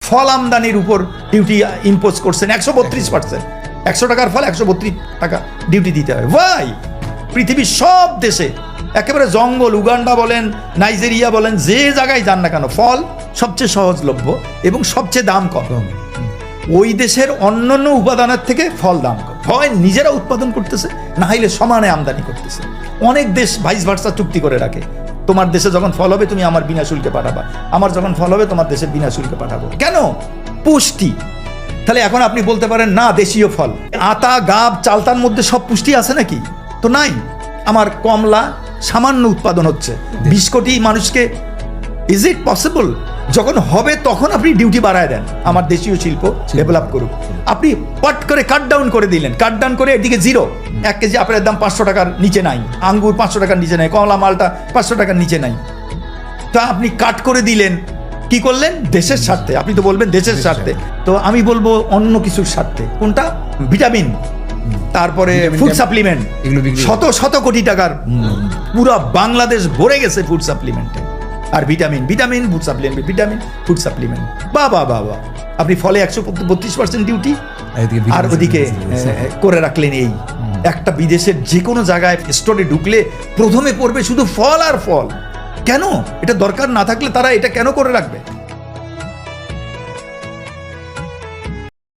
ফল আমদানির উপর duty impose করছেন 132%। 100 টাকার ফল 132 টাকা ডিউটি দিতে হবে। ভাই পৃথিবীর সব দেশে একেবারে জঙ্গল, উগান্ডা বলেন, নাইজেরিয়া বলেন, যে জায়গায় যান না কেন, ফল সবচেয়ে সহজলভ্য এবং সবচেয়ে দাম কম। ওই দেশের অন্যান্য উপাদানের থেকে ফল দাম কম, হয় নিজেরা উৎপাদন করতেছে, না হইলে সমানে আমদানি করতেছে। অনেক দেশ ভাইস ভার্সা চুক্তি করে রাখে, তোমার দেশে যখন ফল হবে তুমি আমার বিনা শুল্কে পাঠাবা, আমার যখন ফল হবে তোমার দেশে বিনা শুল্কে পাঠাবো। কেন? পুষ্টি। তাহলে এখন আপনি বলতে পারেন না দেশীয় ফল, আতা, গাব, চালতার মধ্যে সব পুষ্টি আছে নাকি? তো নাই। আমার কমলা সামান্য উৎপাদন হচ্ছে 20 কোটি মানুষকে, ইজ ইট পসিবল? যখন হবে তখন আপনি ডিউটি বাড়ায় দেন, আমার দেশীয় শিল্প ডেভেলপ করুক। আপনি পট করে কাট ডাউন করে দিলেন, কাট ডাউন করে এদিকে জিরো। 1 কেজি আপেলের দাম 500 টাকার নিচে নাই, আঙ্গুর 500 টাকার নিচে নাই, কমলা মালটা 500 টাকার নিচে নাই। তা আপনি কাট করে দিলেন, কি করলেন? দেশের স্বার্থে। আপনি তো বলবেন দেশের স্বার্থে, তো আমি বলবো অন্য কিছুর স্বার্থে। কোনটা? ভিটামিন, তারপরে ফুড সাপ্লিমেন্ট, শত শত কোটি টাকার পুরো বাংলাদেশ ভরে গেছে ফুড সাপ্লিমেন্টে। আর vitamin, vitamin, food supplement, vitamin, food supplement. বাবা বাবা, আপনি ফলে 132% ডিউটি, আর ওদিকে করে রাখলেন এই একটা। বিদেশের যে কোনো জায়গায় স্টোরে ঢুকলে প্রথমে পড়বে শুধু ফল আর ফল। কেন? এটা দরকার না থাকলে তারা এটা কেন করে রাখবে?